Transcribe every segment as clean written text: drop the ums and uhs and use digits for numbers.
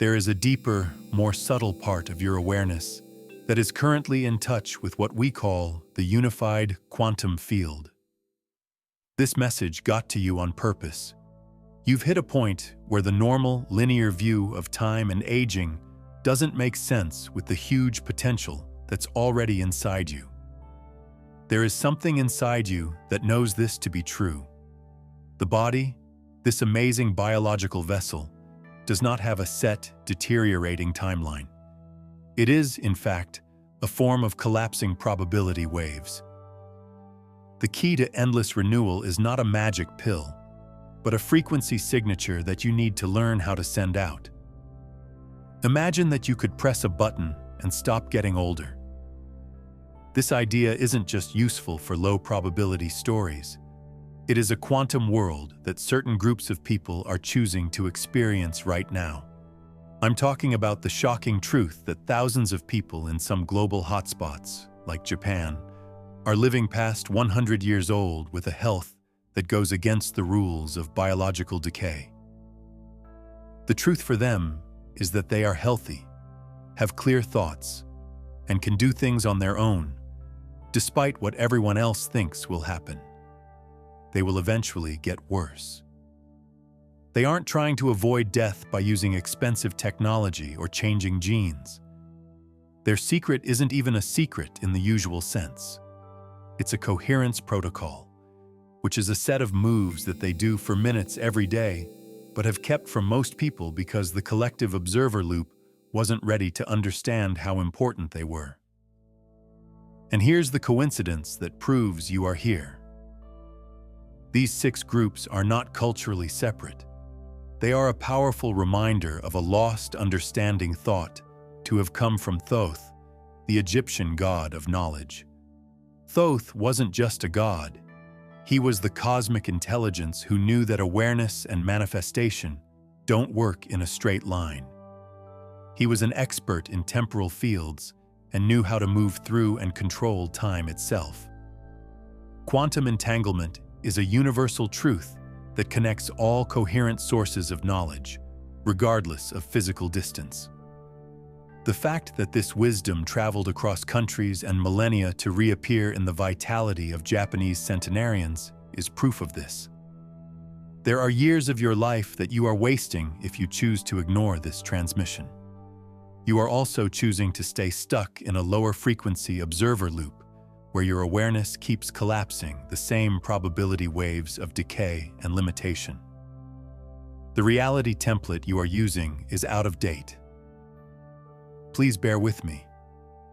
there is a deeper, more subtle part of your awareness that is currently in touch with what we call the unified quantum field. This message got to you on purpose. You've hit a point where the normal, linear view of time and aging doesn't make sense with the huge potential that's already inside you. There is something inside you that knows this to be true. The body, this amazing biological vessel, does not have a set, deteriorating timeline. It is, in fact, a form of collapsing probability waves. The key to endless renewal is not a magic pill, but a frequency signature that you need to learn how to send out. Imagine that you could press a button and stop getting older. This idea isn't just useful for low-probability stories. It is a quantum world that certain groups of people are choosing to experience right now. I'm talking about the shocking truth that thousands of people in some global hotspots, like Japan, are living past 100 years old with a health that goes against the rules of biological decay. The truth for them is that they are healthy, have clear thoughts, and can do things on their own, despite what everyone else thinks will happen. They will eventually get worse. They aren't trying to avoid death by using expensive technology or changing genes. Their secret isn't even a secret in the usual sense. It's a coherence protocol, which is a set of moves that they do for minutes every day, but have kept from most people because the collective observer loop wasn't ready to understand how important they were. And here's the coincidence that proves you are here. These 6 groups are not culturally separate. They are a powerful reminder of a lost understanding thought to have come from Thoth, the Egyptian god of knowledge. Thoth wasn't just a god. He was the cosmic intelligence who knew that awareness and manifestation don't work in a straight line. He was an expert in temporal fields and knew how to move through and control time itself. Quantum entanglement is a universal truth that connects all coherent sources of knowledge, regardless of physical distance. The fact that this wisdom traveled across countries and millennia to reappear in the vitality of Japanese centenarians is proof of this. There are years of your life that you are wasting if you choose to ignore this transmission. You are also choosing to stay stuck in a lower frequency observer loop, where your awareness keeps collapsing the same probability waves of decay and limitation. The reality template you are using is out of date. Please bear with me,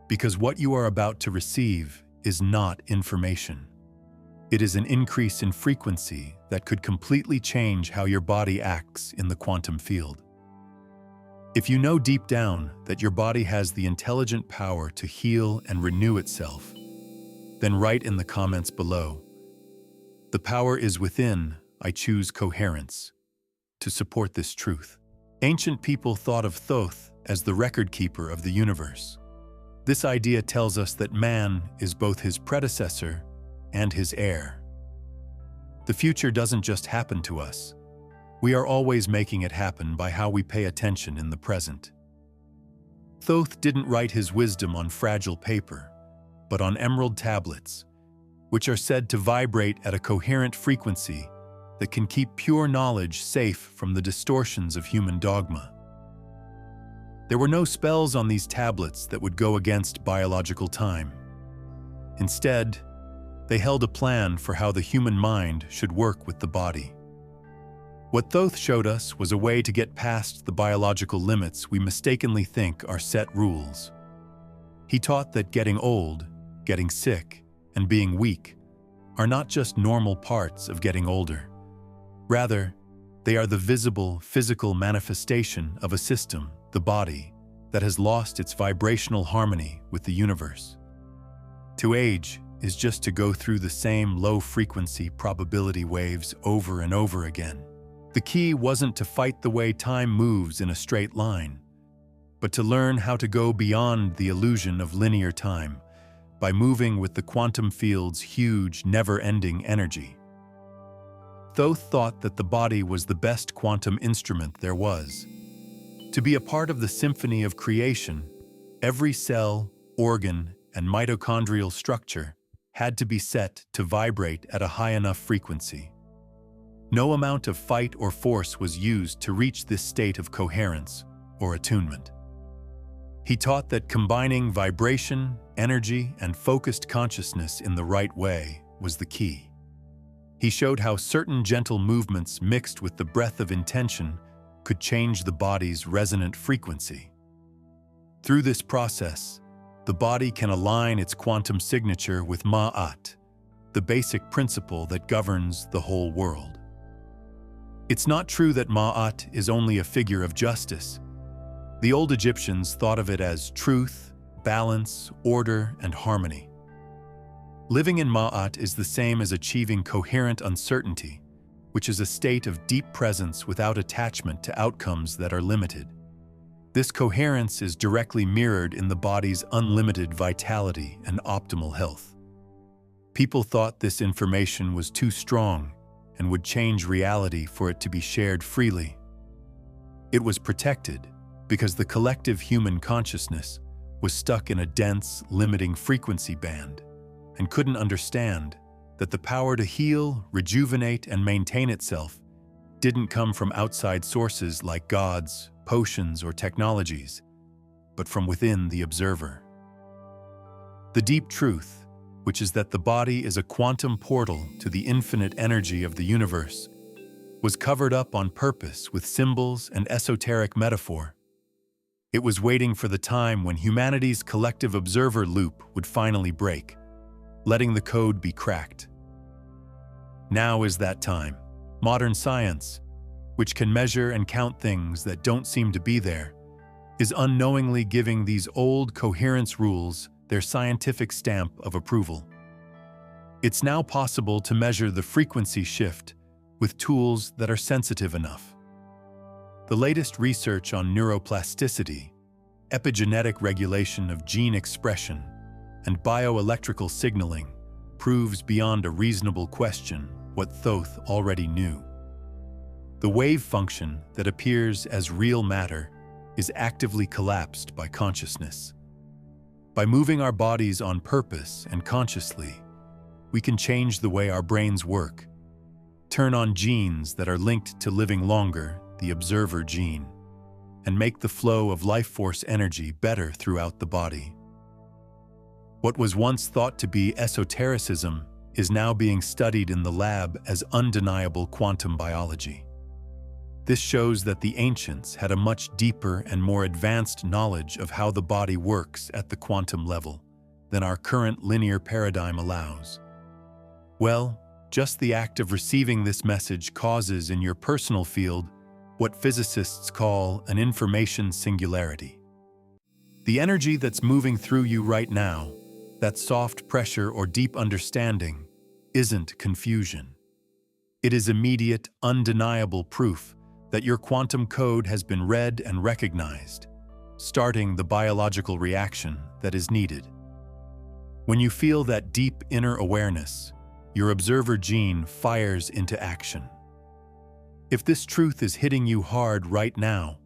because what you are about to receive is not information. It is an increase in frequency that could completely change how your body acts in the quantum field. If you know deep down that your body has the intelligent power to heal and renew itself, then write in the comments below, "The power is within, I choose coherence," to support this truth. Ancient people thought of Thoth as the record keeper of the universe. This idea tells us that man is both his predecessor and his heir. The future doesn't just happen to us. We are always making it happen by how we pay attention in the present. Thoth didn't write his wisdom on fragile paper, but on emerald tablets, which are said to vibrate at a coherent frequency that can keep pure knowledge safe from the distortions of human dogma. There were no spells on these tablets that would go against biological time. Instead, they held a plan for how the human mind should work with the body. What Thoth showed us was a way to get past the biological limits we mistakenly think are set rules. He taught that getting old, getting sick, and being weak are not just normal parts of getting older. Rather, they are the visible, physical manifestation of a system, the body, that has lost its vibrational harmony with the universe. To age is just to go through the same low-frequency probability waves over and over again. The key wasn't to fight the way time moves in a straight line, but to learn how to go beyond the illusion of linear time by moving with the quantum field's huge, never-ending energy. Thoth thought that the body was the best quantum instrument there was. To be a part of the symphony of creation, every cell, organ, and mitochondrial structure had to be set to vibrate at a high enough frequency. No amount of fight or force was used to reach this state of coherence or attunement. He taught that combining vibration, energy, and focused consciousness in the right way was the key. He showed how certain gentle movements mixed with the breath of intention could change the body's resonant frequency. Through this process, the body can align its quantum signature with Ma'at, the basic principle that governs the whole world. It's not true that Ma'at is only a figure of justice. The old Egyptians thought of it as truth, balance, order, and harmony. Living in Ma'at is the same as achieving coherent uncertainty, which is a state of deep presence without attachment to outcomes that are limited. This coherence is directly mirrored in the body's unlimited vitality and optimal health. People thought this information was too strong and would change reality for it to be shared freely. It was protected because the collective human consciousness was stuck in a dense, limiting frequency band and couldn't understand that the power to heal, rejuvenate, and maintain itself didn't come from outside sources like gods, potions, or technologies, but from within the observer. The deep truth, which is that the body is a quantum portal to the infinite energy of the universe, was covered up on purpose with symbols and esoteric metaphor. It was waiting for the time when humanity's collective observer loop would finally break, letting the code be cracked. Now is that time. Modern science, which can measure and count things that don't seem to be there, is unknowingly giving these old coherence rules their scientific stamp of approval. It's now possible to measure the frequency shift with tools that are sensitive enough. The latest research on neuroplasticity, epigenetic regulation of gene expression, and bioelectrical signaling proves beyond a reasonable question what Thoth already knew. The wave function that appears as real matter is actively collapsed by consciousness. By moving our bodies on purpose and consciously, we can change the way our brains work, turn on genes that are linked to living longer, the observer gene, and make the flow of life force energy better throughout the body. What was once thought to be esotericism is now being studied in the lab as undeniable quantum biology. This shows that the ancients had a much deeper and more advanced knowledge of how the body works at the quantum level than our current linear paradigm allows. Well, just the act of receiving this message causes in your personal field what physicists call an information singularity. The energy that's moving through you right now, that soft pressure or deep understanding, isn't confusion. It is immediate, undeniable proof that your quantum code has been read and recognized, starting the biological reaction that is needed. When you feel that deep inner awareness, your observer gene fires into action. If this truth is hitting you hard right now,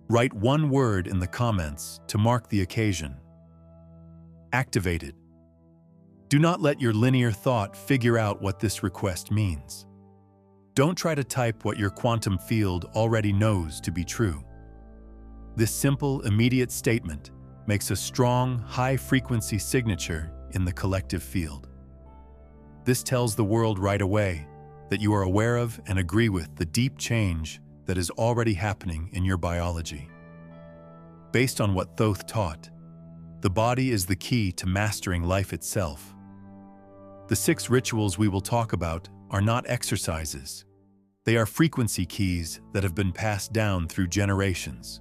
write one word in the comments to mark the occasion. Activated. Do not let your linear thought figure out what this request means. Don't try to type what your quantum field already knows to be true. This simple, immediate statement makes a strong, high-frequency signature in the collective field. This tells the world right away that you are aware of and agree with the deep change that is already happening in your biology. Based on what Thoth taught, the body is the key to mastering life itself. The 6 rituals we will talk about are not exercises. They are frequency keys that have been passed down through generations.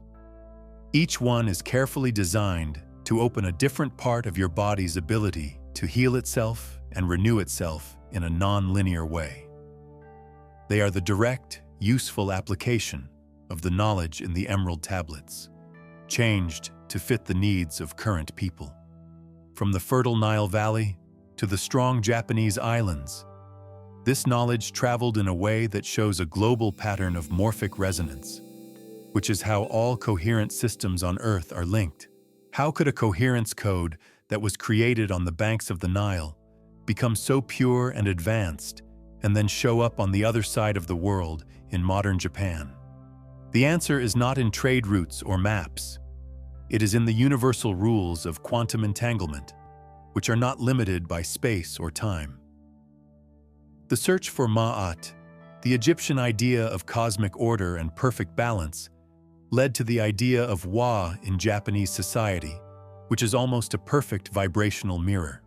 Each one is carefully designed to open a different part of your body's ability to heal itself and renew itself in a non-linear way. They are the direct, useful application of the knowledge in the Emerald Tablets, changed to fit the needs of current people. From the fertile Nile Valley to the strong Japanese islands, this knowledge traveled in a way that shows a global pattern of morphic resonance. which is how all coherent systems on Earth are linked. How could a coherence code that was created on the banks of the Nile become so pure and advanced and then show up on the other side of the world in modern Japan? The answer is not in trade routes or maps. It is in the universal rules of quantum entanglement, which are not limited by space or time. The search for Ma'at, the Egyptian idea of cosmic order and perfect balance, led to the idea of Wa in Japanese society, which is almost a perfect vibrational mirror.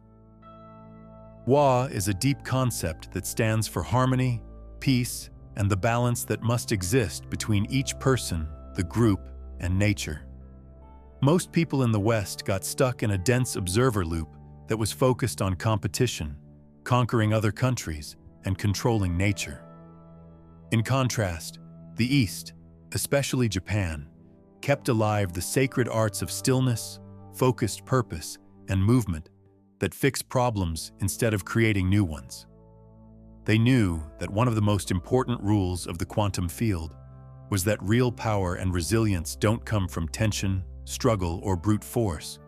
Wa is a deep concept that stands for harmony, peace, and the balance that must exist between each person, the group, and nature. Most people in the West got stuck in a dense observer loop that was focused on competition, conquering other countries, and controlling nature. In contrast, the East, especially Japan, kept alive the sacred arts of stillness, focused purpose, and movement that fix problems instead of creating new ones. They knew that one of the most important rules of the quantum field was that real power and resilience don't come from tension, struggle, or brute force,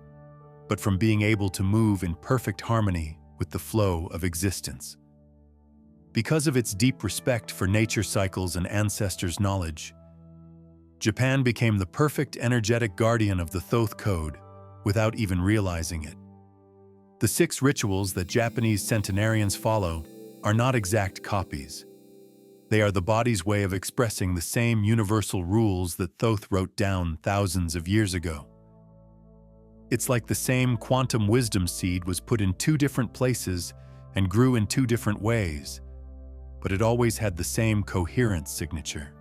but from being able to move in perfect harmony with the flow of existence. Because of its deep respect for nature cycles and ancestors' knowledge, Japan became the perfect energetic guardian of the Thoth code without even realizing it. The 6 rituals that Japanese centenarians follow are not exact copies. They are the body's way of expressing the same universal rules that Thoth wrote down thousands of years ago. It's like the same quantum wisdom seed was put in 2 different places and grew in 2 different ways, but it always had the same coherence signature.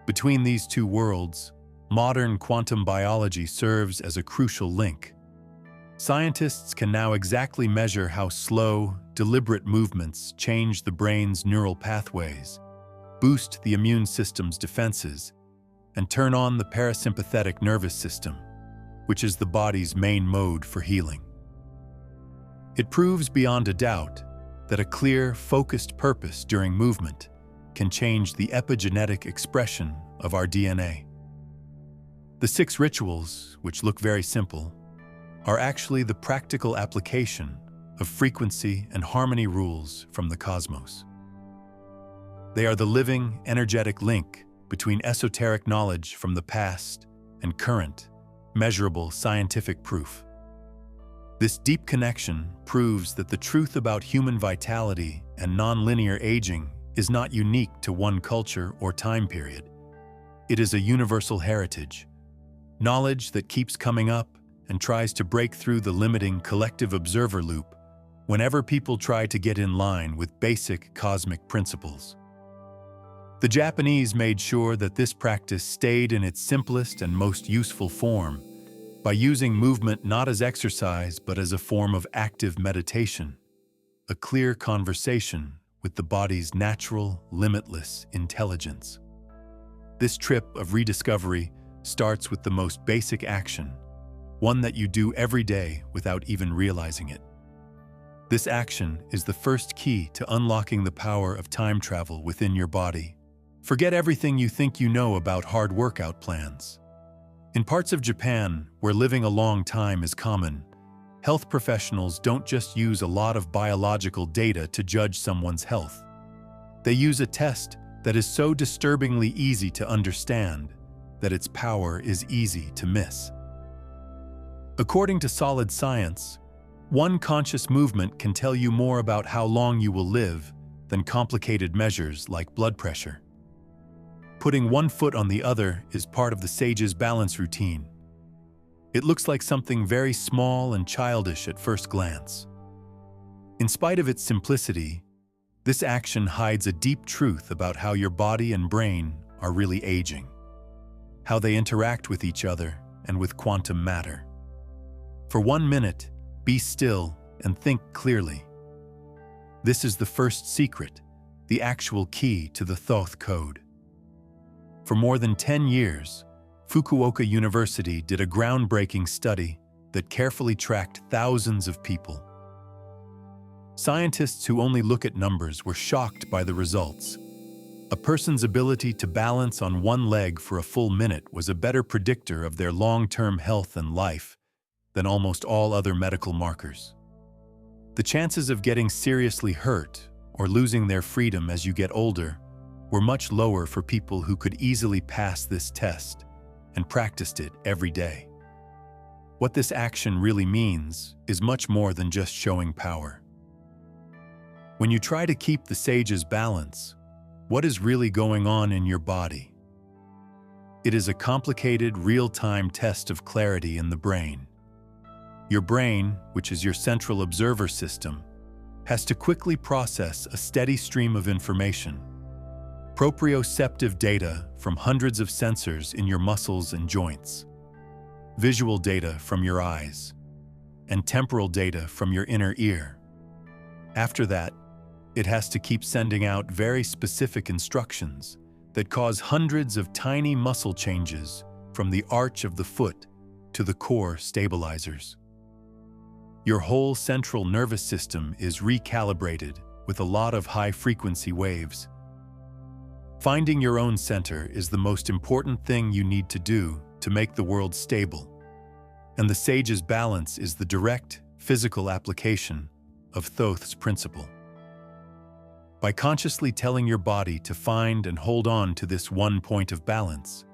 Between these 2 worlds, modern quantum biology serves as a crucial link. Scientists can now exactly measure how slow, deliberate movements change the brain's neural pathways, boost the immune system's defenses, and turn on the parasympathetic nervous system, which is the body's main mode for healing. It proves beyond a doubt that a clear, focused purpose during movement can change the epigenetic expression of our DNA. The 6 rituals, which look very simple, are actually the practical application of frequency and harmony rules from the cosmos. They are the living, energetic link between esoteric knowledge from the past and current, measurable scientific proof. This deep connection proves that the truth about human vitality and nonlinear aging is not unique to one culture or time period. It is a universal heritage, knowledge that keeps coming up and tries to break through the limiting collective observer loop whenever people try to get in line with basic cosmic principles. The Japanese made sure that this practice stayed in its simplest and most useful form by using movement not as exercise but as a form of active meditation, a clear conversation with the body's natural, limitless intelligence. This trip of rediscovery starts with the most basic action, one that you do every day without even realizing it. This action is the first key to unlocking the power of time travel within your body. Forget everything you think you know about hard workout plans. In parts of Japan, where living a long time is common, health professionals don't just use a lot of biological data to judge someone's health. They use a test that is so disturbingly easy to understand that its power is easy to miss. According to solid science, one conscious movement can tell you more about how long you will live than complicated measures like blood pressure. Putting one foot on the other is part of the sage's balance routine. It looks like something very small and childish at first glance. In spite of its simplicity, this action hides a deep truth about how your body and brain are really aging, how they interact with each other and with quantum matter. For 1 minute, be still and think clearly. This is the first secret, the actual key to the Thoth code. For more than 10 years, Fukuoka University did a groundbreaking study that carefully tracked thousands of people. Scientists who only look at numbers were shocked by the results. A person's ability to balance on one leg for a full minute was a better predictor of their long-term health and life than almost all other medical markers. The chances of getting seriously hurt or losing their freedom as you get older were much lower for people who could easily pass this test and practiced it every day. What this action really means is much more than just showing power. When you try to keep the sage's balance, what is really going on in your body? It is a complicated, real-time test of clarity in the brain. Your brain, which is your central observer system, has to quickly process a steady stream of information. Proprioceptive data from hundreds of sensors in your muscles and joints, visual data from your eyes, and temporal data from your inner ear. After that, it has to keep sending out very specific instructions that cause hundreds of tiny muscle changes from the arch of the foot to the core stabilizers. Your whole central nervous system is recalibrated with a lot of high-frequency waves. Finding your own center is the most important thing you need to do to make the world stable, and the sage's balance is the direct, physical application of Thoth's principle. By consciously telling your body to find and hold on to this one point of balance,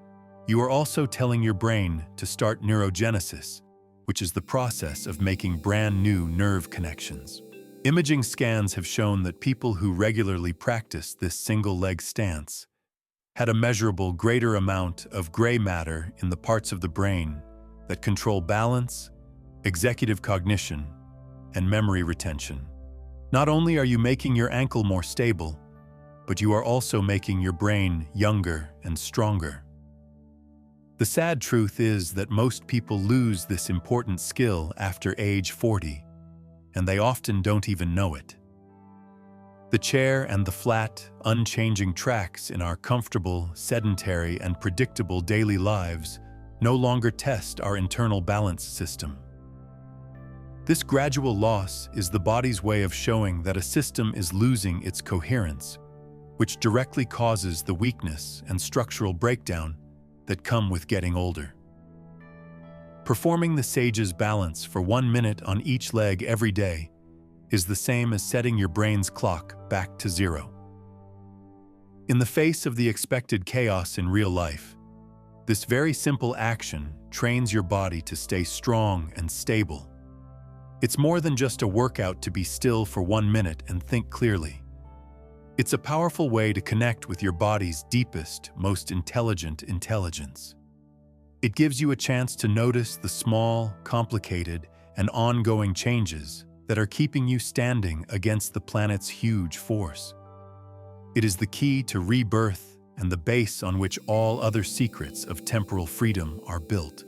you are also telling your brain to start neurogenesis, which is the process of making brand new nerve connections. Imaging scans have shown that people who regularly practice this single-leg stance had a measurable greater amount of gray matter in the parts of the brain that control balance, executive cognition, and memory retention. Not only are you making your ankle more stable, but you are also making your brain younger and stronger. The sad truth is that most people lose this important skill after age 40, and they often don't even know it. The chair and the flat, unchanging tracks in our comfortable, sedentary, and predictable daily lives no longer test our internal balance system. This gradual loss is the body's way of showing that a system is losing its coherence, which directly causes the weakness and structural breakdown that come with getting older. Performing the sage's balance for 1 minute on each leg every day is the same as setting your brain's clock back to zero. In the face of the expected chaos in real life, this very simple action trains your body to stay strong and stable. It's more than just a workout to be still for 1 minute and think clearly. It's a powerful way to connect with your body's deepest, most intelligent intelligence. It gives you a chance to notice the small, complicated, and ongoing changes that are keeping you standing against the planet's huge force. It is the key to rebirth and the base on which all other secrets of temporal freedom are built.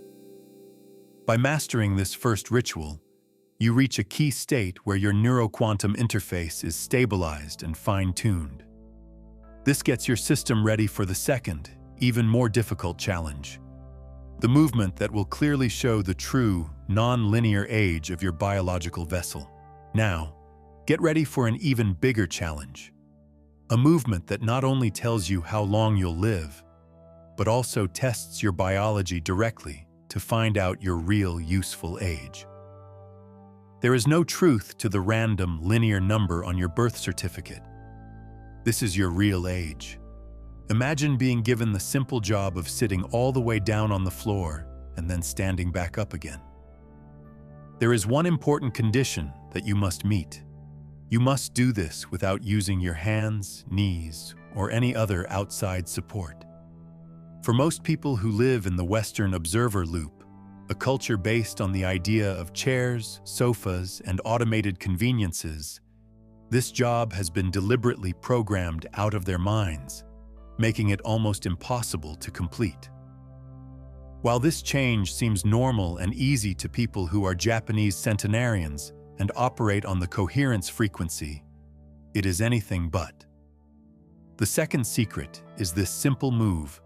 By mastering this first ritual, you reach a key state where your neuroquantum interface is stabilized and fine-tuned. This gets your system ready for the second, even more difficult challenge: the movement that will clearly show the true, non-linear age of your biological vessel. Now, get ready for an even bigger challenge: a movement that not only tells you how long you'll live, but also tests your biology directly to find out your real useful age. There is no truth to the random, linear number on your birth certificate. This is your real age. Imagine being given the simple job of sitting all the way down on the floor and then standing back up again. There is one important condition that you must meet. You must do this without using your hands, knees, or any other outside support. For most people who live in the Western observer loop, a culture based on the idea of chairs, sofas, and automated conveniences, this job has been deliberately programmed out of their minds, making it almost impossible to complete. While this change seems normal and easy to people who are Japanese centenarians and operate on the coherence frequency, it is anything but. The second secret is this simple move,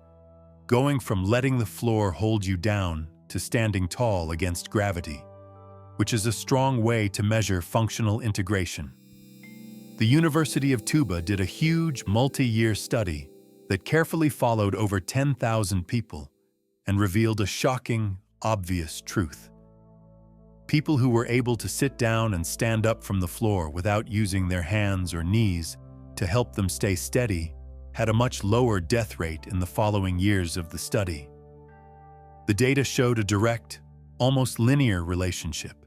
going from letting the floor hold you down to standing tall against gravity, which is a strong way to measure functional integration. The University of Tuba did a huge multi-year study that carefully followed over 10,000 people and revealed a shocking, obvious truth. People who were able to sit down and stand up from the floor without using their hands or knees to help them stay steady had a much lower death rate in the following years of the study. The data showed a direct, almost linear relationship.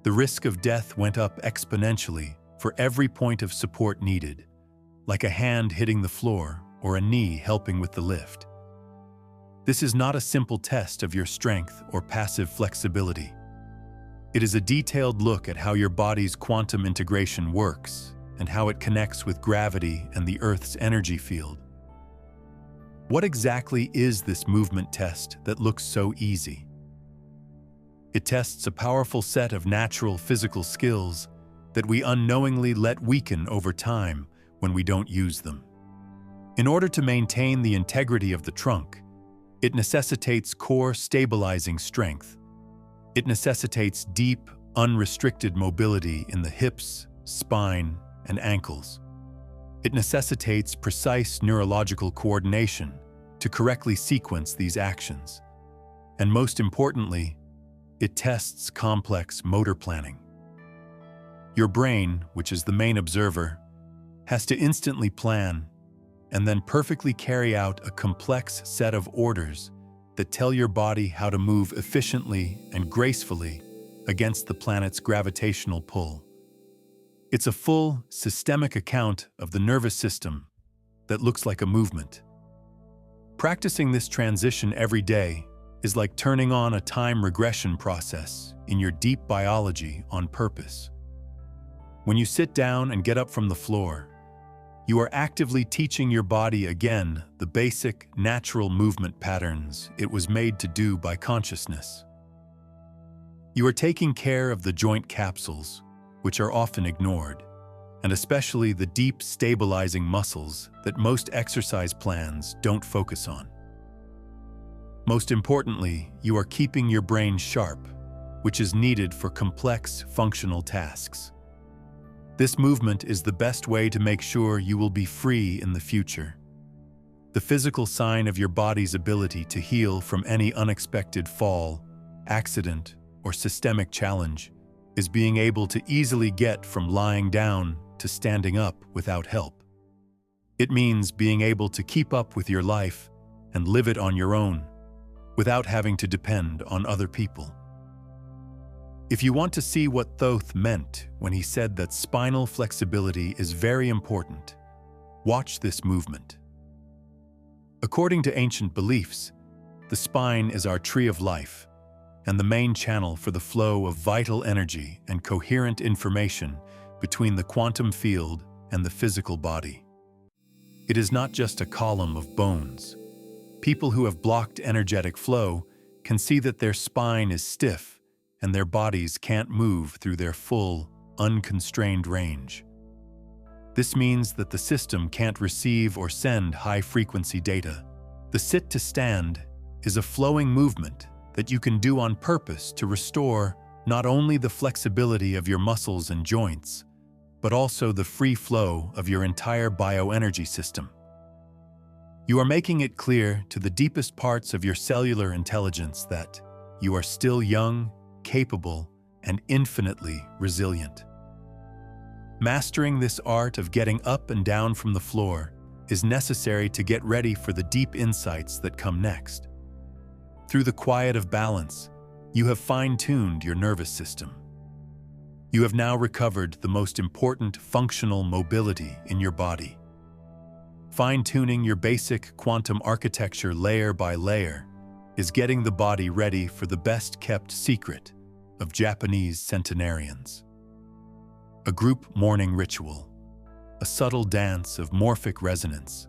The risk of death went up exponentially for every point of support needed, like a hand hitting the floor or a knee helping with the lift. This is not a simple test of your strength or passive flexibility. It is a detailed look at how your body's quantum integration works and how it connects with gravity and the Earth's energy field. What exactly is this movement test that looks so easy? It tests a powerful set of natural physical skills that we unknowingly let weaken over time when we don't use them. In order to maintain the integrity of the trunk, it necessitates core stabilizing strength. It necessitates deep, unrestricted mobility in the hips, spine, and ankles. It necessitates precise neurological coordination to correctly sequence these actions. And most importantly, it tests complex motor planning. Your brain, which is the main observer, has to instantly plan and then perfectly carry out a complex set of orders that tell your body how to move efficiently and gracefully against the planet's gravitational pull. It's a full, systemic account of the nervous system that looks like a movement. Practicing this transition every day is like turning on a time regression process in your deep biology on purpose. When you sit down and get up from the floor, you are actively teaching your body again the basic, natural movement patterns it was made to do by consciousness. You are taking care of the joint capsules, which are often ignored, and especially the deep, stabilizing muscles that most exercise plans don't focus on. Most importantly, you are keeping your brain sharp, which is needed for complex, functional tasks. This movement is the best way to make sure you will be free in the future. The physical sign of your body's ability to heal from any unexpected fall, accident, or systemic challenge is being able to easily get from lying down to standing up without help. It means being able to keep up with your life and live it on your own, without having to depend on other people. If you want to see what Thoth meant when he said that spinal flexibility is very important, watch this movement. According to ancient beliefs, the spine is our tree of life and the main channel for the flow of vital energy and coherent information between the quantum field and the physical body. It is not just a column of bones. People who have blocked energetic flow can see that their spine is stiff and their bodies can't move through their full, unconstrained range. This means that the system can't receive or send high-frequency data. The sit-to-stand is a flowing movement that you can do on purpose to restore not only the flexibility of your muscles and joints, but also the free flow of your entire bioenergy system. You are making it clear to the deepest parts of your cellular intelligence that you are still young, capable, and infinitely resilient. Mastering this art of getting up and down from the floor is necessary to get ready for the deep insights that come next. Through the quiet of balance, you have fine-tuned your nervous system. You have now recovered the most important functional mobility in your body. Fine-tuning your basic quantum architecture layer by layer is getting the body ready for the best-kept secret of Japanese centenarians. A group mourning ritual, a subtle dance of morphic resonance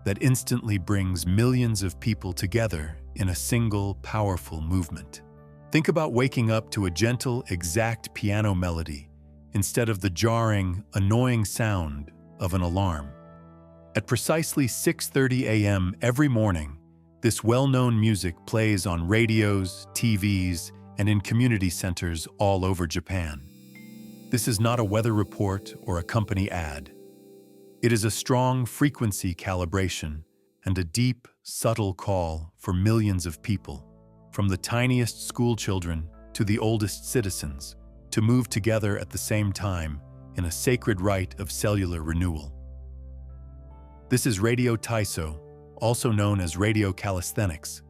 that instantly brings millions of people together in a single, powerful movement. Think about waking up to a gentle, exact piano melody instead of the jarring, annoying sound of an alarm. At precisely 6:30 a.m. every morning, this well-known music plays on radios, TVs, and in community centers all over Japan. This is not a weather report or a company ad. It is a strong frequency calibration and a deep, subtle call for millions of people, from the tiniest schoolchildren to the oldest citizens, to move together at the same time in a sacred rite of cellular renewal. This is Radio Taiso, also known as radio calisthenics.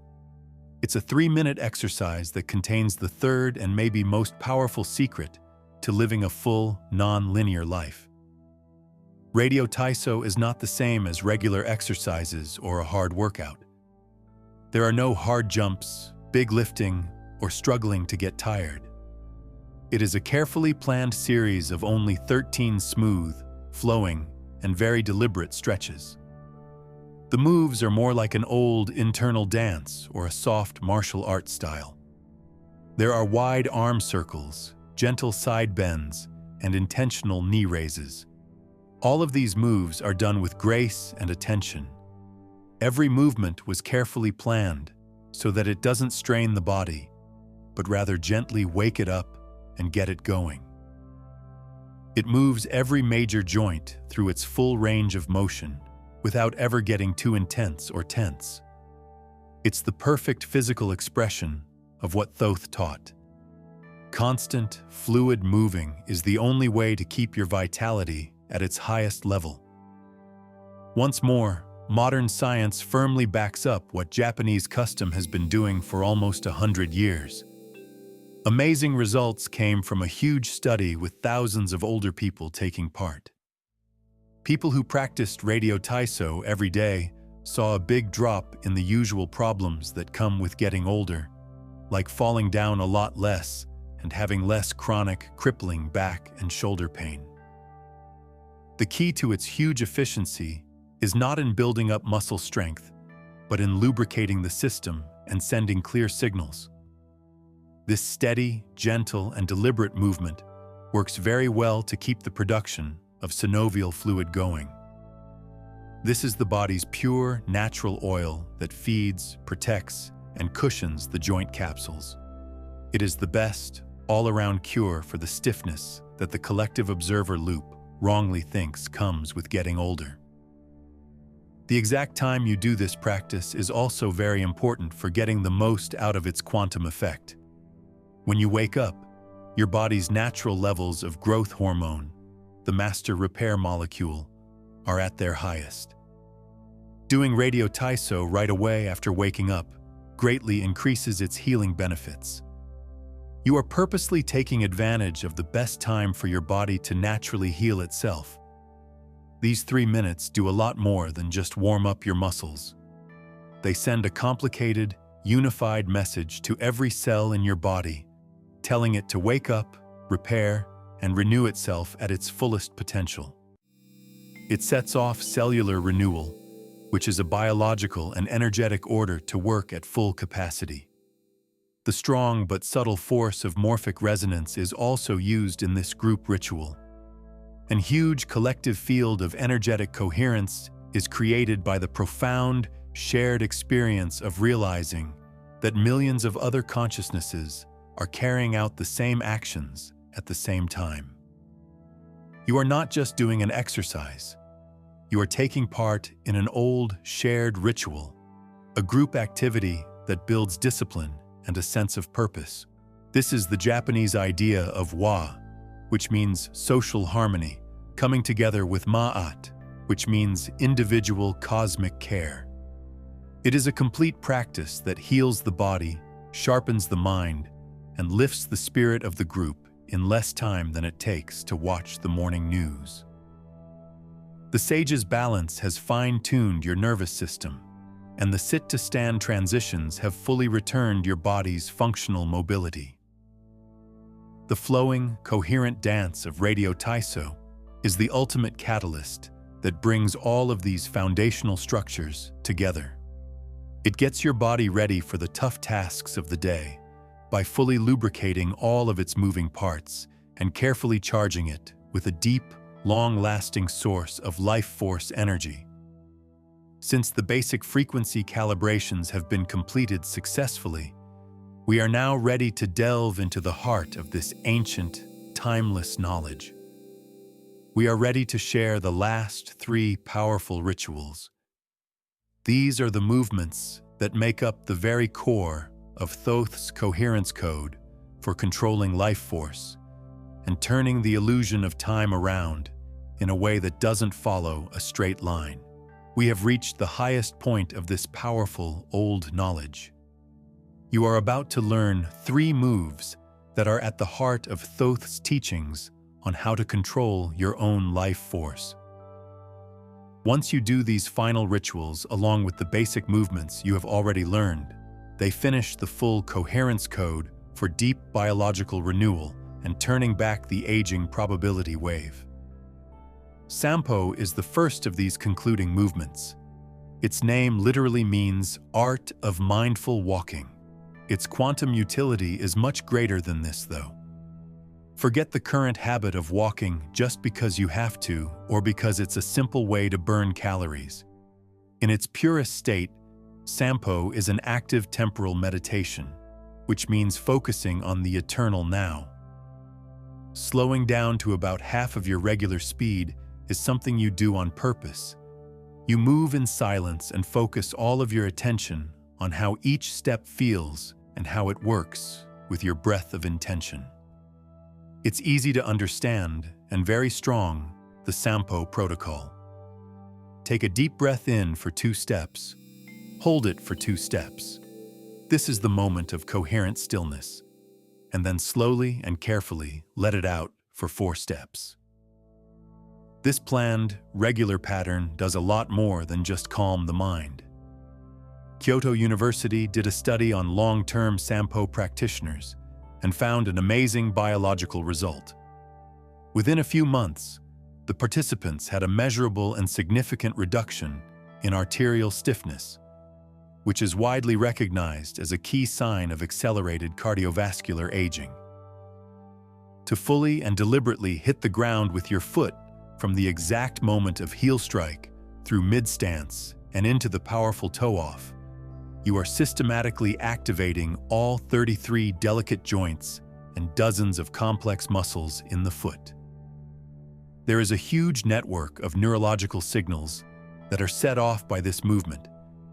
It's a 3-minute exercise that contains the third and maybe most powerful secret to living a full, non-linear life. Radio Taiso is not the same as regular exercises or a hard workout. There are no hard jumps, big lifting, or struggling to get tired. It is a carefully planned series of only 13 smooth, flowing, and very deliberate stretches. The moves are more like an old internal dance or a soft martial arts style. There are wide arm circles, gentle side bends, and intentional knee raises. All of these moves are done with grace and attention. Every movement was carefully planned so that it doesn't strain the body, but rather gently wake it up and get it going. It moves every major joint through its full range of motion without ever getting too intense or tense. It's the perfect physical expression of what Thoth taught. Constant, fluid moving is the only way to keep your vitality at its highest level. Once more, modern science firmly backs up what Japanese custom has been doing for almost 100 years. Amazing results came from a huge study with thousands of older people taking part. People who practiced Radio Taiso every day saw a big drop in the usual problems that come with getting older, like falling down a lot less and having less chronic, crippling back and shoulder pain. The key to its huge efficiency is not in building up muscle strength, but in lubricating the system and sending clear signals. This steady, gentle, and deliberate movement works very well to keep the production of synovial fluid going. This is the body's pure, natural oil that feeds, protects, and cushions the joint capsules. It is the best, all-around cure for the stiffness that the collective observer loop wrongly thinks comes with getting older. The exact time you do this practice is also very important for getting the most out of its quantum effect. When you wake up, your body's natural levels of growth hormone, the master repair molecule, are at their highest. Doing Radio Taiso right away after waking up greatly increases its healing benefits. You are purposely taking advantage of the best time for your body to naturally heal itself. These 3 minutes do a lot more than just warm up your muscles. They send a complicated, unified message to every cell in your body, telling it to wake up, repair, and renew itself at its fullest potential. It sets off cellular renewal, which is a biological and energetic order to work at full capacity. The strong but subtle force of morphic resonance is also used in this group ritual. An huge collective field of energetic coherence is created by the profound, shared experience of realizing that millions of other consciousnesses are carrying out the same actions at the same time. You are not just doing an exercise. You are taking part in an old, shared ritual, a group activity that builds discipline and a sense of purpose. This is the Japanese idea of wa, which means social harmony, coming together with ma'at, which means individual cosmic care. It is a complete practice that heals the body, sharpens the mind, and lifts the spirit of the group in less time than it takes to watch the morning news. The sage's balance has fine-tuned your nervous system, and the sit-to-stand transitions have fully returned your body's functional mobility. The flowing, coherent dance of Radio Taiso is the ultimate catalyst that brings all of these foundational structures together. It gets your body ready for the tough tasks of the day by fully lubricating all of its moving parts and carefully charging it with a deep, long-lasting source of life force energy. Since the basic frequency calibrations have been completed successfully, we are now ready to delve into the heart of this ancient, timeless knowledge. we are ready to share the last 3 powerful rituals. These are the movements that make up the very core of Thoth's coherence code for controlling life force and turning the illusion of time around in a way that doesn't follow a straight line. We have reached the highest point of this powerful old knowledge. You are about to learn 3 moves that are at the heart of Thoth's teachings on how to control your own life force. Once you do these final rituals along with the basic movements you have already learned, they finish the full coherence code for deep biological renewal and turning back the aging probability wave. Sampo is the first of these concluding movements. Its name literally means art of mindful walking. Its quantum utility is much greater than this, though. Forget the current habit of walking just because you have to or because it's a simple way to burn calories. In its purest state, Sampo is an active temporal meditation, which means focusing on the eternal now. Slowing down to about half of your regular speed is something you do on purpose. You move in silence and focus all of your attention on how each step feels and how it works with your breath of intention. It's easy to understand and very strong, the Sampo protocol. Take a deep breath in for 2 steps. Hold it for 2 steps. This is the moment of coherent stillness. And then slowly and carefully let it out for 4 steps. This planned, regular pattern does a lot more than just calm the mind. Kyoto University did a study on long-term Sampo practitioners and found an amazing biological result. Within a few months, the participants had a measurable and significant reduction in arterial stiffness, which is widely recognized as a key sign of accelerated cardiovascular aging. To fully and deliberately hit the ground with your foot from the exact moment of heel strike through mid-stance and into the powerful toe-off, you are systematically activating all 33 delicate joints and dozens of complex muscles in the foot. There is a huge network of neurological signals that are set off by this movement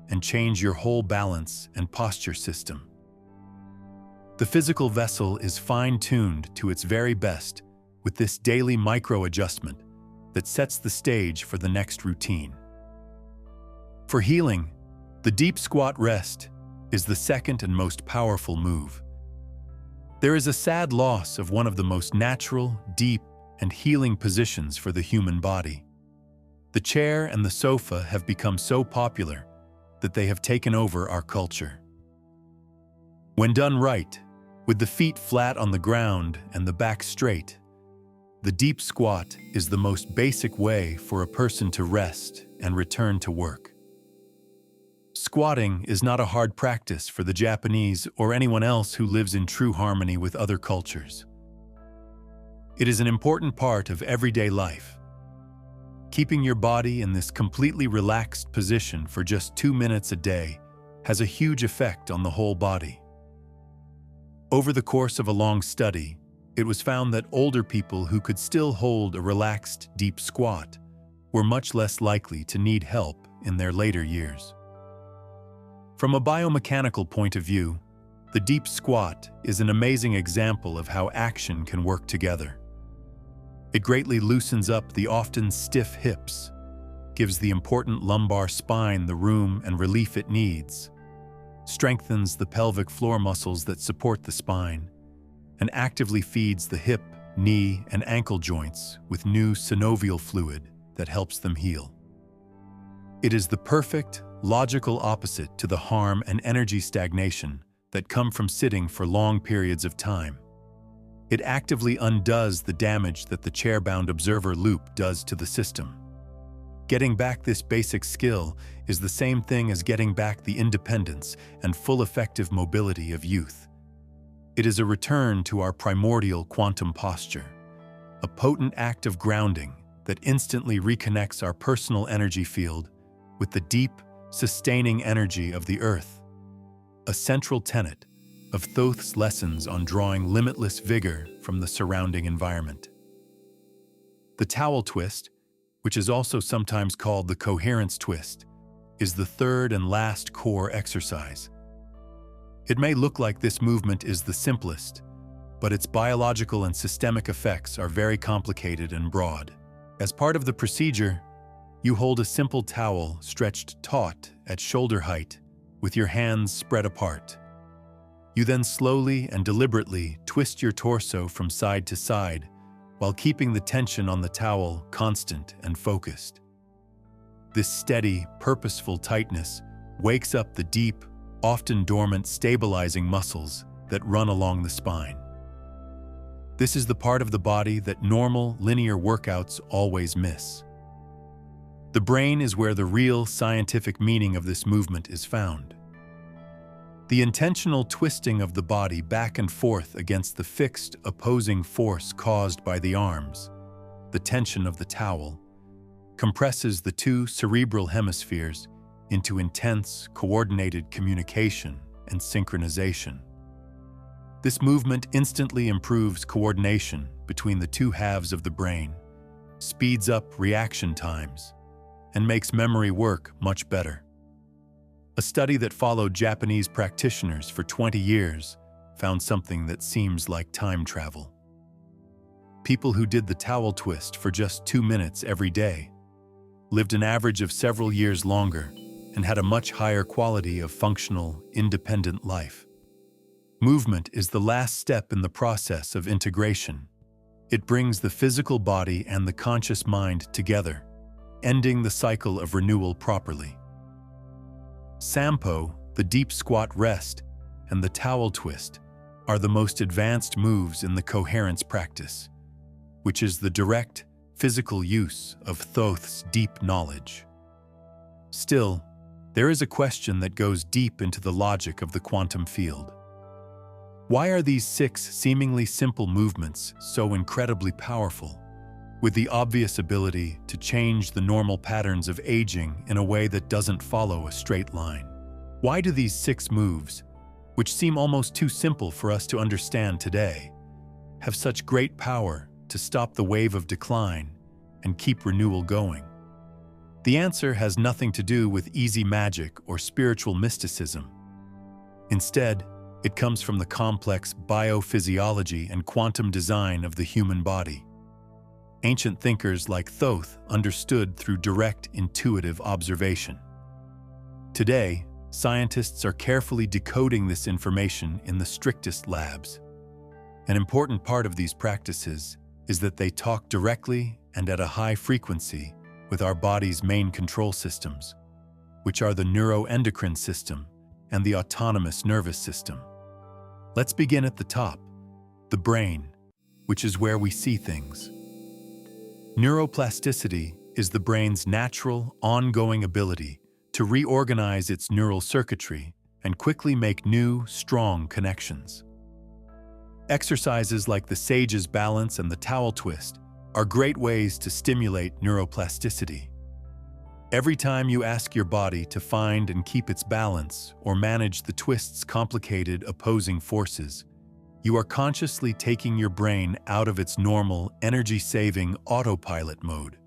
and change your whole balance and posture system. The physical vessel is fine-tuned to its very best with this daily micro-adjustment that sets the stage for the next routine. For healing, the deep squat rest is the second and most powerful move. There is a sad loss of one of the most natural, deep, and healing positions for the human body. The chair and the sofa have become so popular that they have taken over our culture. When done right, with the feet flat on the ground and the back straight, the deep squat is the most basic way for a person to rest and return to work. Squatting is not a hard practice for the Japanese or anyone else who lives in true harmony with other cultures. It is an important part of everyday life. Keeping your body in this completely relaxed position for just 2 minutes a day has a huge effect on the whole body. Over the course of a long study, it was found that older people who could still hold a relaxed, deep squat were much less likely to need help in their later years. From a biomechanical point of view, the deep squat is an amazing example of how action can work together. It greatly loosens up the often stiff hips, gives the important lumbar spine the room and relief it needs, strengthens the pelvic floor muscles that support the spine, and actively feeds the hip, knee, and ankle joints with new synovial fluid that helps them heal. It is the perfect, logical opposite to the harm and energy stagnation that come from sitting for long periods of time. It actively undoes the damage that the chair-bound observer loop does to the system. Getting back this basic skill is the same thing as getting back the independence and full effective mobility of youth. It is a return to our primordial quantum posture, a potent act of grounding that instantly reconnects our personal energy field with the deep, sustaining energy of the earth, a central tenet of Thoth's lessons on drawing limitless vigor from the surrounding environment. The towel twist, which is also sometimes called the coherence twist, is the third and last core exercise. It may look like this movement is the simplest, but its biological and systemic effects are very complicated and broad. As part of the procedure, you hold a simple towel stretched taut at shoulder height with your hands spread apart. You then slowly and deliberately twist your torso from side to side while keeping the tension on the towel constant and focused. This steady, purposeful tightness wakes up the deep, often dormant stabilizing muscles that run along the spine. This is the part of the body that normal, linear workouts always miss. The brain is where the real scientific meaning of this movement is found. The intentional twisting of the body back and forth against the fixed, opposing force caused by the arms, the tension of the towel, compresses the two cerebral hemispheres into intense, coordinated communication and synchronization. This movement instantly improves coordination between the two halves of the brain, speeds up reaction times, and makes memory work much better. A study that followed Japanese practitioners for 20 years found something that seems like time travel. People who did the towel twist for just 2 minutes every day lived an average of several years longer and had a much higher quality of functional, independent life. Movement is the last step in the process of integration. It brings the physical body and the conscious mind together, ending the cycle of renewal properly. Sampo, the deep squat rest, and the towel twist are the most advanced moves in the coherence practice, which is the direct, physical use of Thoth's deep knowledge. Still, there is a question that goes deep into the logic of the quantum field. Why are these 6 seemingly simple movements so incredibly powerful, with the obvious ability to change the normal patterns of aging in a way that doesn't follow a straight line? Why do these 6 moves, which seem almost too simple for us to understand today, have such great power to stop the wave of decline and keep renewal going? The answer has nothing to do with easy magic or spiritual mysticism. Instead, it comes from the complex biophysiology and quantum design of the human body. Ancient thinkers like Thoth understood through direct, intuitive observation. Today, scientists are carefully decoding this information in the strictest labs. An important part of these practices is that they talk directly and at a high frequency with our body's main control systems, which are the neuroendocrine system and the autonomous nervous system. Let's begin at the top, the brain, which is where we see things. Neuroplasticity is the brain's natural, ongoing ability to reorganize its neural circuitry and quickly make new, strong connections. Exercises like the sage's balance and the towel twist are great ways to stimulate neuroplasticity. Every time you ask your body to find and keep its balance or manage the twist's complicated opposing forces, you are consciously taking your brain out of its normal, energy-saving autopilot mode.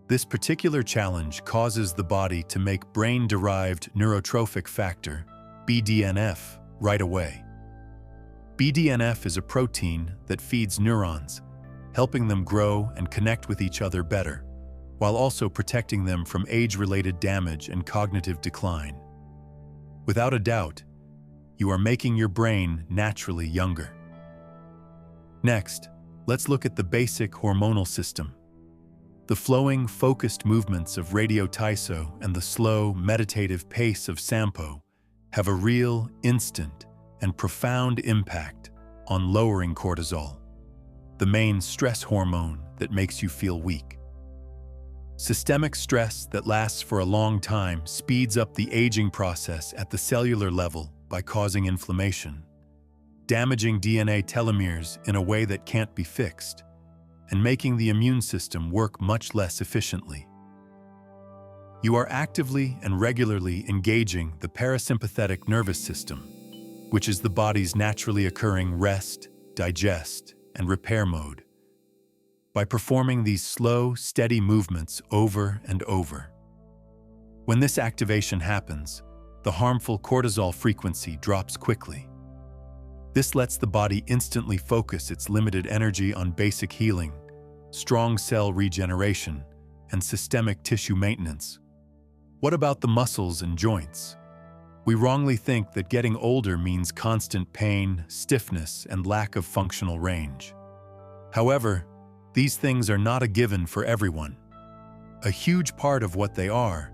This particular challenge causes the body to make brain-derived neurotrophic factor, BDNF, right away. BDNF is a protein that feeds neurons, helping them grow and connect with each other better, while also protecting them from age-related damage and cognitive decline. Without a doubt, you are making your brain naturally younger. Next, let's look at the basic hormonal system. The flowing, focused movements of radio Taiso and the slow, meditative pace of Sampo have a real, instant, and profound impact on lowering cortisol, the main stress hormone that makes you feel weak. Systemic stress that lasts for a long time speeds up the aging process at the cellular level by causing inflammation, damaging DNA telomeres in a way that can't be fixed, and making the immune system work much less efficiently. You are actively and regularly engaging the parasympathetic nervous system, which is the body's naturally occurring rest, digest, and repair mode. by performing these slow, steady movements over and over. When this activation happens, the harmful cortisol frequency drops quickly. This lets the body instantly focus its limited energy on basic healing, strong cell regeneration, and systemic tissue maintenance. What about the muscles and joints? We wrongly think that getting older means constant pain, stiffness, and lack of functional range. However, these things are not a given for everyone. A huge part of what they are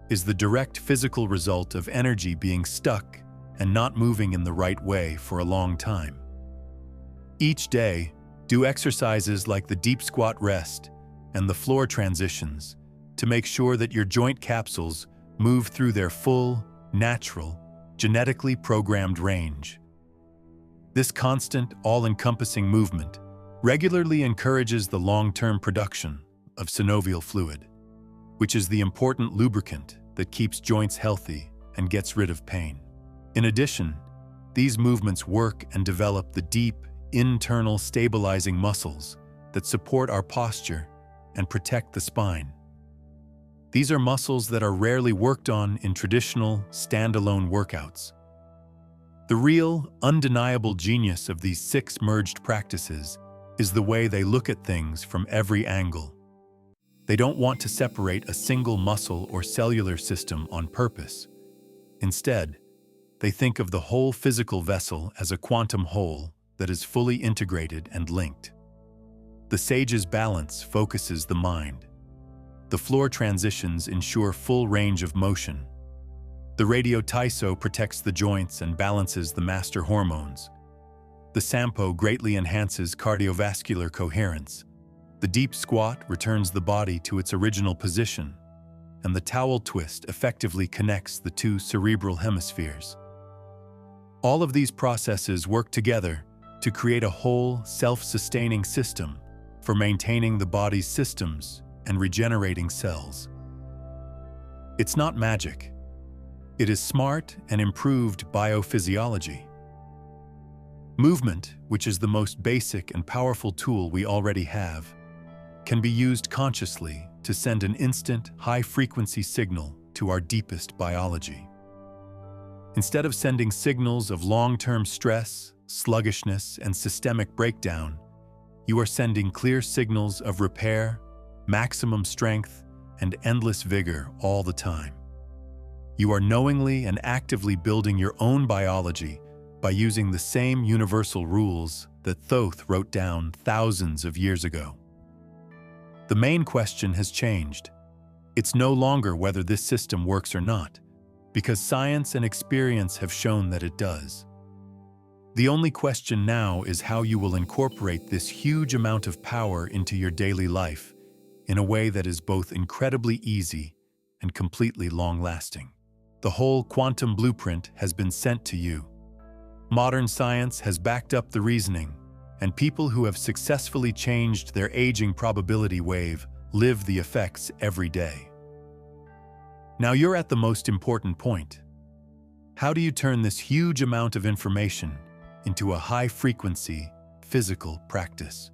is the direct physical result of energy being stuck and not moving in the right way for a long time. Each day, do exercises like the deep squat rest and the floor transitions to make sure that your joint capsules move through their full, natural, genetically programmed range. This constant, all-encompassing movement regularly encourages the long-term production of synovial fluid, which is the important lubricant that keeps joints healthy and gets rid of pain. In addition, these movements work and develop the deep, internal stabilizing muscles that support our posture and protect the spine. These are muscles that are rarely worked on in traditional, standalone workouts. The real, undeniable genius of these 6 merged practices is the way they look at things from every angle. They don't want to separate a single muscle or cellular system on purpose. Instead, they think of the whole physical vessel as a quantum whole that is fully integrated and linked. The sage's balance focuses the mind. The floor transitions ensure full range of motion. The radio Taiso protects the joints and balances the master hormones. The Sampo greatly enhances cardiovascular coherence. The deep squat returns the body to its original position, and the towel twist effectively connects the 2 cerebral hemispheres. All of these processes work together to create a whole, self-sustaining system for maintaining the body's systems and regenerating cells. It's not magic. It is smart and improved biophysiology. Movement, which is the most basic and powerful tool we already have, can be used consciously to send an instant, high-frequency signal to our deepest biology. Instead of sending signals of long-term stress, sluggishness, and systemic breakdown, you are sending clear signals of repair, maximum strength, and endless vigor all the time. You are knowingly and actively building your own biology by using the same universal rules that Thoth wrote down thousands of years ago. The main question has changed. It's no longer whether this system works or not, because science and experience have shown that it does. The only question now is how you will incorporate this huge amount of power into your daily life in a way that is both incredibly easy and completely long-lasting. The whole quantum blueprint has been sent to you. Modern science has backed up the reasoning, and people who have successfully changed their aging probability wave live the effects every day. Now you're at the most important point. How do you turn this huge amount of information into a high-frequency, physical practice?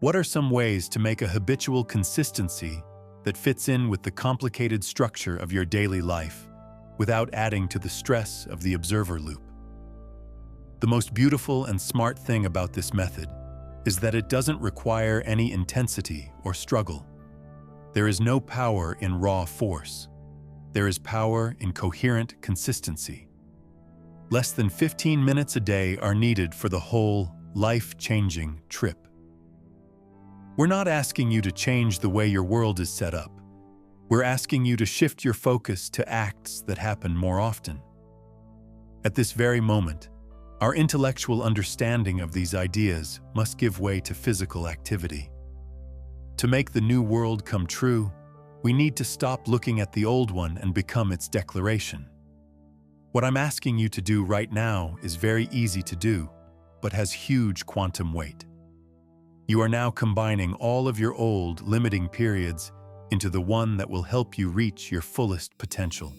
What are some ways to make a habitual consistency that fits in with the complicated structure of your daily life without adding to the stress of the observer loop? The most beautiful and smart thing about this method is that it doesn't require any intensity or struggle. There is no power in raw force. There is power in coherent consistency. Less than 15 minutes a day are needed for the whole life-changing trip. We're not asking you to change the way your world is set up. We're asking you to shift your focus to acts that happen more often. At this very moment, our intellectual understanding of these ideas must give way to physical activity. To make the new world come true, we need to stop looking at the old one and become its declaration. What I'm asking you to do right now is very easy to do, but has huge quantum weight. You are now combining all of your old, limiting periods into the one that will help you reach your fullest potential.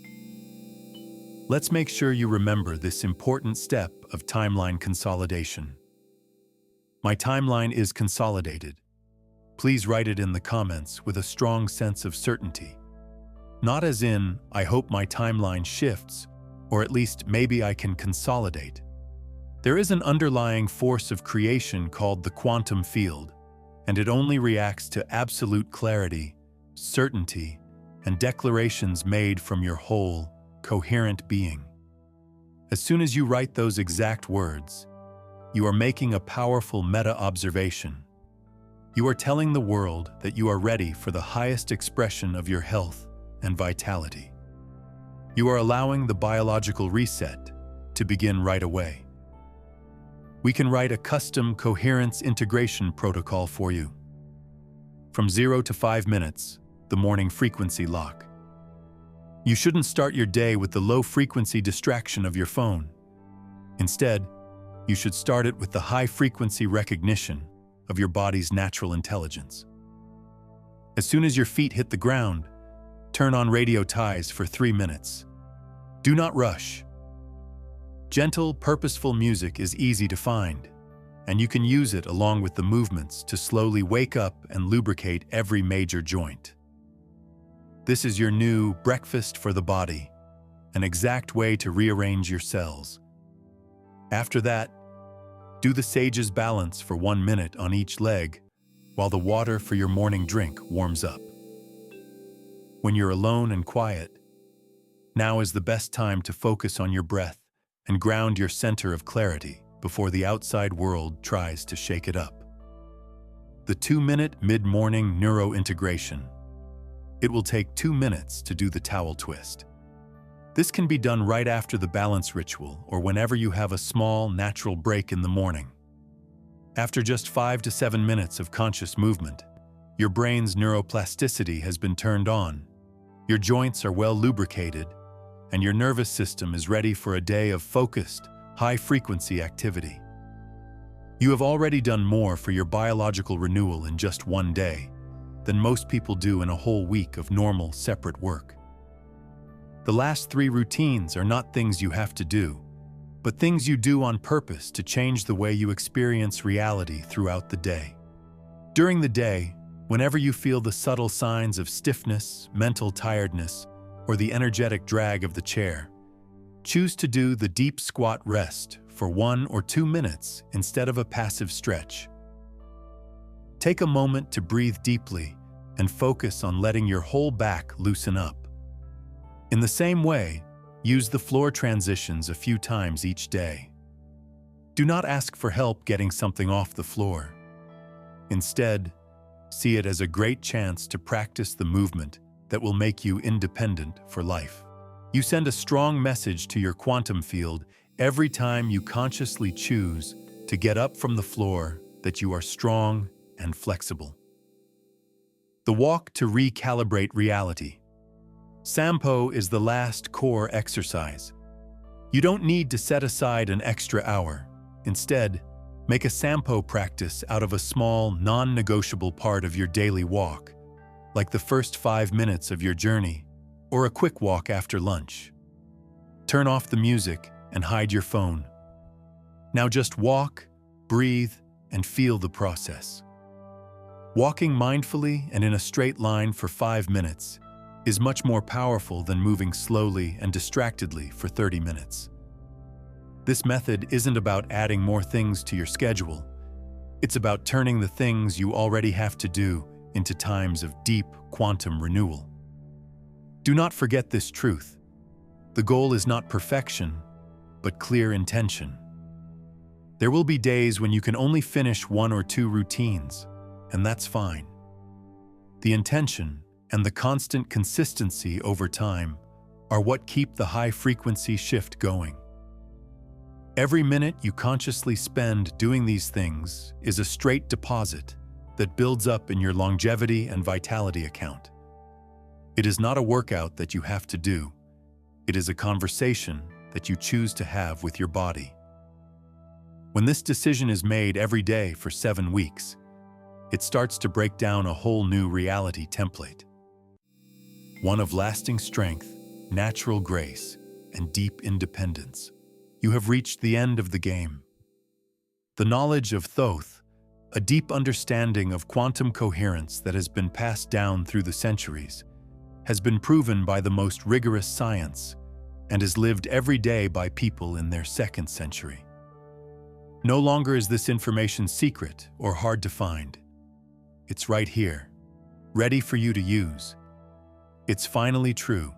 Let's make sure you remember this important step of timeline consolidation. My timeline is consolidated. please write it in the comments with a strong sense of certainty. Not as in, I hope my timeline shifts, or at least maybe I can consolidate. There is an underlying force of creation called the quantum field, and it only reacts to absolute clarity, certainty, and declarations made from your whole, coherent being. As soon as you write those exact words, you are making a powerful meta-observation. You are telling the world that you are ready for the highest expression of your health and vitality. You are allowing the biological reset to begin right away. We can write a custom coherence integration protocol for you. From 0 to 5 minutes, the morning frequency lock. You shouldn't start your day with the low-frequency distraction of your phone. Instead, you should start it with the high-frequency recognition of your body's natural intelligence. As soon as your feet hit the ground, turn on radio ties for 3 minutes. Do not rush. Gentle, purposeful music is easy to find, and you can use it along with the movements to slowly wake up and lubricate every major joint. This is your new breakfast for the body, an exact way to rearrange your cells. After that, do the sage's balance for 1 minute on each leg while the water for your morning drink warms up. When you're alone and quiet, now is the best time to focus on your breath and ground your center of clarity before the outside world tries to shake it up. The 2-minute mid-morning neurointegration. It will take 2 minutes to do the towel twist. This can be done right after the balance ritual or whenever you have a small, natural break in the morning. After just 5 to 7 minutes of conscious movement, your brain's neuroplasticity has been turned on, your joints are well lubricated, and your nervous system is ready for a day of focused, high-frequency activity. You have already done more for your biological renewal in just 1 day than most people do in a whole week of normal, separate work. The last 3 routines are not things you have to do, but things you do on purpose to change the way you experience reality throughout the day. During the day, whenever you feel the subtle signs of stiffness, mental tiredness, or the energetic drag of the chair, choose to do the deep squat rest for 1 or 2 minutes instead of a passive stretch. Take a moment to breathe deeply and focus on letting your whole back loosen up. In the same way, use the floor transitions a few times each day. Do not ask for help getting something off the floor. Instead, see it as a great chance to practice the movement that will make you independent for life. You send a strong message to your quantum field every time you consciously choose to get up from the floor that you are strong and flexible. The walk to recalibrate reality. Sampo is the last core exercise. You don't need to set aside an extra hour. Instead, make a Sampo practice out of a small, non-negotiable part of your daily walk, like the first 5 minutes of your journey, or a quick walk after lunch. Turn off the music and hide your phone. Now just walk, breathe, and feel the process. Walking mindfully and in a straight line for 5 minutes is much more powerful than moving slowly and distractedly for 30 minutes. This method isn't about adding more things to your schedule. It's about turning the things you already have to do into times of deep quantum renewal. Do not forget this truth. The goal is not perfection, but clear intention. There will be days when you can only finish 1 or 2 routines, and that's fine. The intention and the constant consistency over time are what keep the high-frequency shift going. Every minute you consciously spend doing these things is a straight deposit that builds up in your longevity and vitality account. It is not a workout that you have to do. It is a conversation that you choose to have with your body. When this decision is made every day for 7 weeks, it starts to break down a whole new reality template. One of lasting strength, natural grace, and deep independence. You have reached the end of the game. The knowledge of Thoth, a deep understanding of quantum coherence that has been passed down through the centuries, has been proven by the most rigorous science, and is lived every day by people in their second century. No longer is this information secret or hard to find. It's right here, ready for you to use. It's finally true.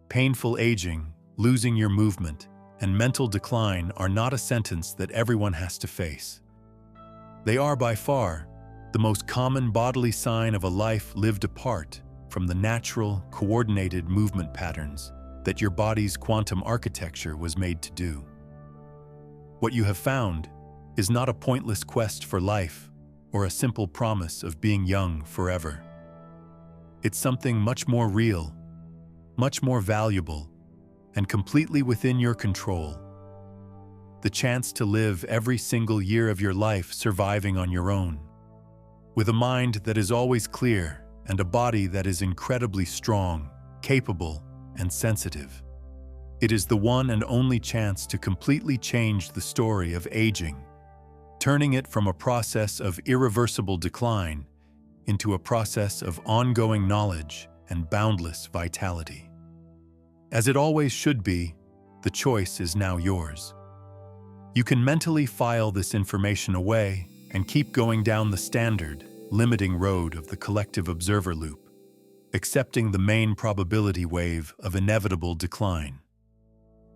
Painful aging, losing your movement, and mental decline are not a sentence that everyone has to face. They are by far the most common bodily sign of a life lived apart from the natural, coordinated movement patterns that your body's quantum architecture was made to do. What you have found is not a pointless quest for life or a simple promise of being young forever. It's something much more real, much more valuable, and completely within your control. The chance to live every single year of your life surviving on your own, with a mind that is always clear and a body that is incredibly strong, capable, and sensitive. It is the one and only chance to completely change the story of aging, turning it from a process of irreversible decline into a process of ongoing knowledge and boundless vitality. As it always should be, the choice is now yours. You can mentally file this information away and keep going down the standard, limiting road of the collective observer loop, accepting the main probability wave of inevitable decline.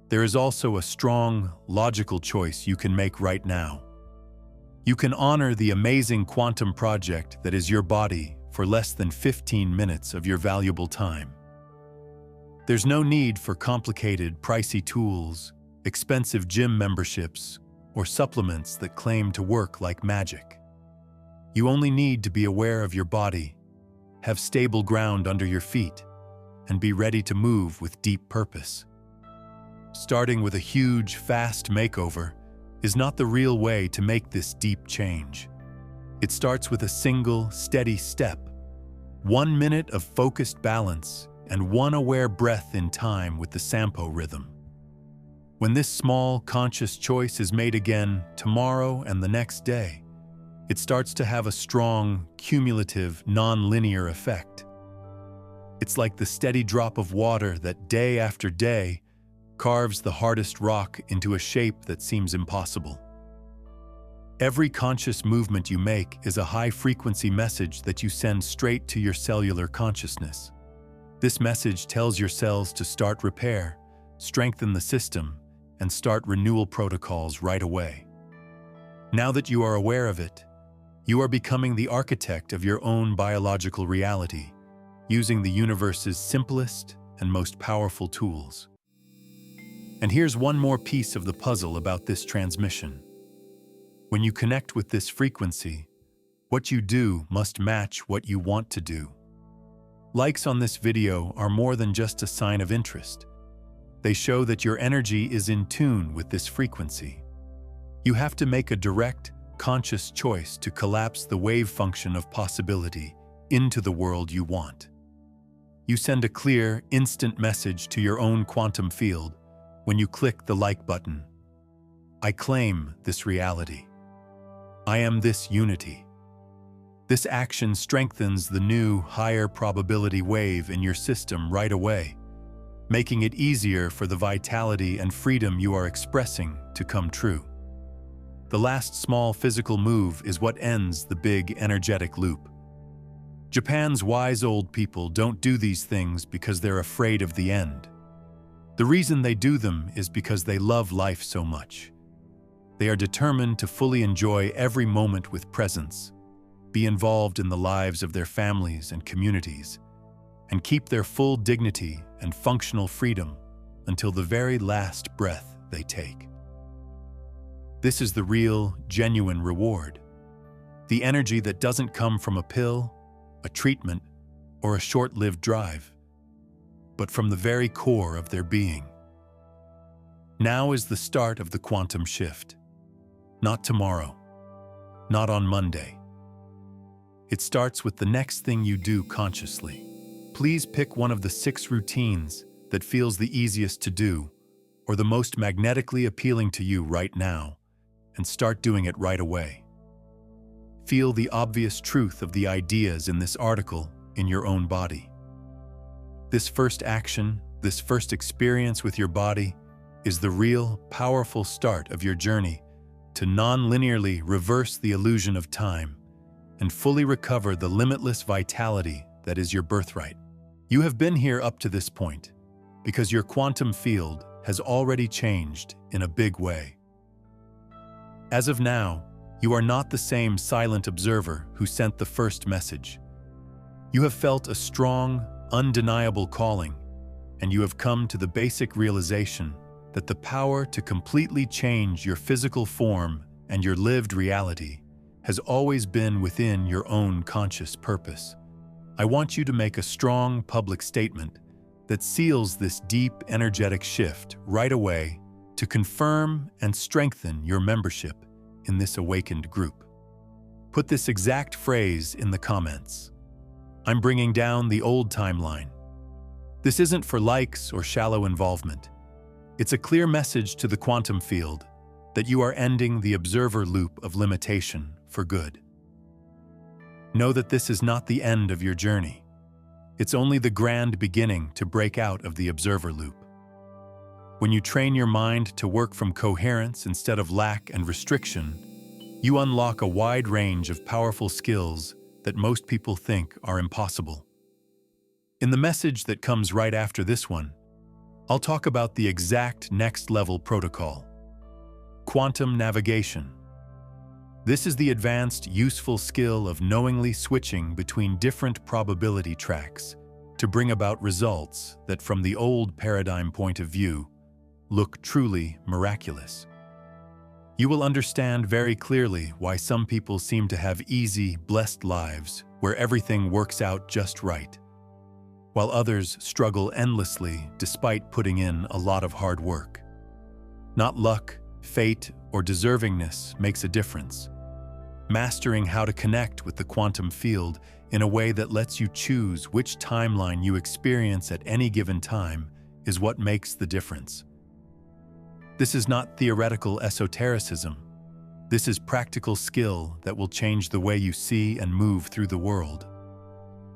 There is also a strong, logical choice you can make right now. You can honor the amazing quantum project that is your body for less than 15 minutes of your valuable time. There's no need for complicated, pricey tools, expensive gym memberships, or supplements that claim to work like magic. You only need to be aware of your body, have stable ground under your feet, and be ready to move with deep purpose. Starting with a huge, fast makeover is not the real way to make this deep change. It starts with a single, steady step, 1 minute of focused balance, and one aware breath in time with the Sampo rhythm. When this small, conscious choice is made again tomorrow and the next day, it starts to have a strong, cumulative, non-linear effect. It's like the steady drop of water that day after day carves the hardest rock into a shape that seems impossible. Every conscious movement you make is a high-frequency message that you send straight to your cellular consciousness. This message tells your cells to start repair, strengthen the system, and start renewal protocols right away. Now that you are aware of it, you are becoming the architect of your own biological reality, using the universe's simplest and most powerful tools. And here's one more piece of the puzzle about this transmission. When you connect with this frequency, what you do must match what you want to do. Likes on this video are more than just a sign of interest. They show that your energy is in tune with this frequency. You have to make a direct, conscious choice to collapse the wave function of possibility into the world you want. You send a clear, instant message to your own quantum field when you click the like button. I claim this reality. I am this unity. This action strengthens the new, higher probability wave in your system right away, making it easier for the vitality and freedom you are expressing to come true. The last small physical move is what ends the big energetic loop. Japan's wise old people don't do these things because they're afraid of the end. The reason they do them is because they love life so much. They are determined to fully enjoy every moment with presence, be involved in the lives of their families and communities, and keep their full dignity and functional freedom until the very last breath they take. This is the real, genuine reward. The energy that doesn't come from a pill, a treatment, or a short-lived drive, but from the very core of their being. Now is the start of the quantum shift. Not tomorrow, not on Monday. It starts with the next thing you do consciously. Please pick one of the 6 routines that feels the easiest to do or the most magnetically appealing to you right now, and start doing it right away. feel the obvious truth of the ideas in this article in your own body. This first action, this first experience with your body, is the real, powerful start of your journey to non-linearly reverse the illusion of time and fully recover the limitless vitality that is your birthright. You have been here up to this point because your quantum field has already changed in a big way. As of now, you are not the same silent observer who sent the first message. You have felt a strong, undeniable calling, and you have come to the basic realization that the power to completely change your physical form and your lived reality has always been within your own conscious purpose. I want you to make a strong public statement that seals this deep, energetic shift right away to confirm and strengthen your membership in this awakened group. Put this exact phrase in the comments. I'm bringing down the old timeline. This isn't for likes or shallow involvement. It's a clear message to the quantum field that you are ending the observer loop of limitation for good. Know that this is not the end of your journey. It's only the grand beginning to break out of the observer loop. When you train your mind to work from coherence instead of lack and restriction, you unlock a wide range of powerful skills that most people think are impossible. In the message that comes right after this one, I'll talk about the exact next-level protocol: quantum navigation. This is the advanced, useful skill of knowingly switching between different probability tracks to bring about results that, from the old paradigm point of view, look truly miraculous. You will understand very clearly why some people seem to have easy, blessed lives where everything works out just right, while others struggle endlessly despite putting in a lot of hard work. Not luck, fate, or deservingness makes a difference. Mastering how to connect with the quantum field in a way that lets you choose which timeline you experience at any given time is what makes the difference. This is not theoretical esotericism. This is practical skill that will change the way you see and move through the world.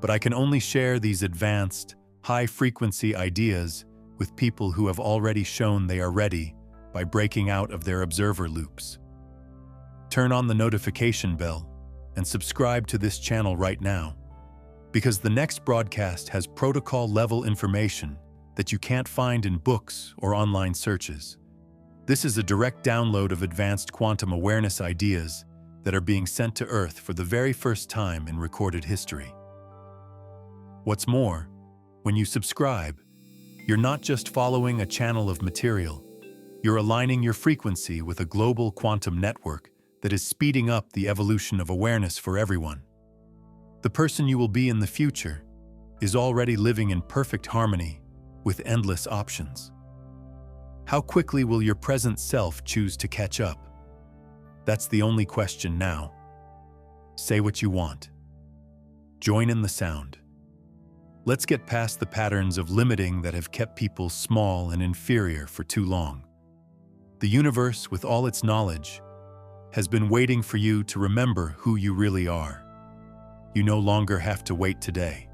But I can only share these advanced, high-frequency ideas with people who have already shown they are ready by breaking out of their observer loops. Turn on the notification bell and subscribe to this channel right now, because the next broadcast has protocol-level information that you can't find in books or online searches. This is a direct download of advanced quantum awareness ideas that are being sent to Earth for the very first time in recorded history. What's more, when you subscribe, you're not just following a channel of material, you're aligning your frequency with a global quantum network that is speeding up the evolution of awareness for everyone. The person you will be in the future is already living in perfect harmony with endless options. How quickly will your present self choose to catch up? That's the only question now. Say what you want. Join in the sound. Let's get past the patterns of limiting that have kept people small and inferior for too long. The universe, with all its knowledge, has been waiting for you to remember who you really are. You no longer have to wait today.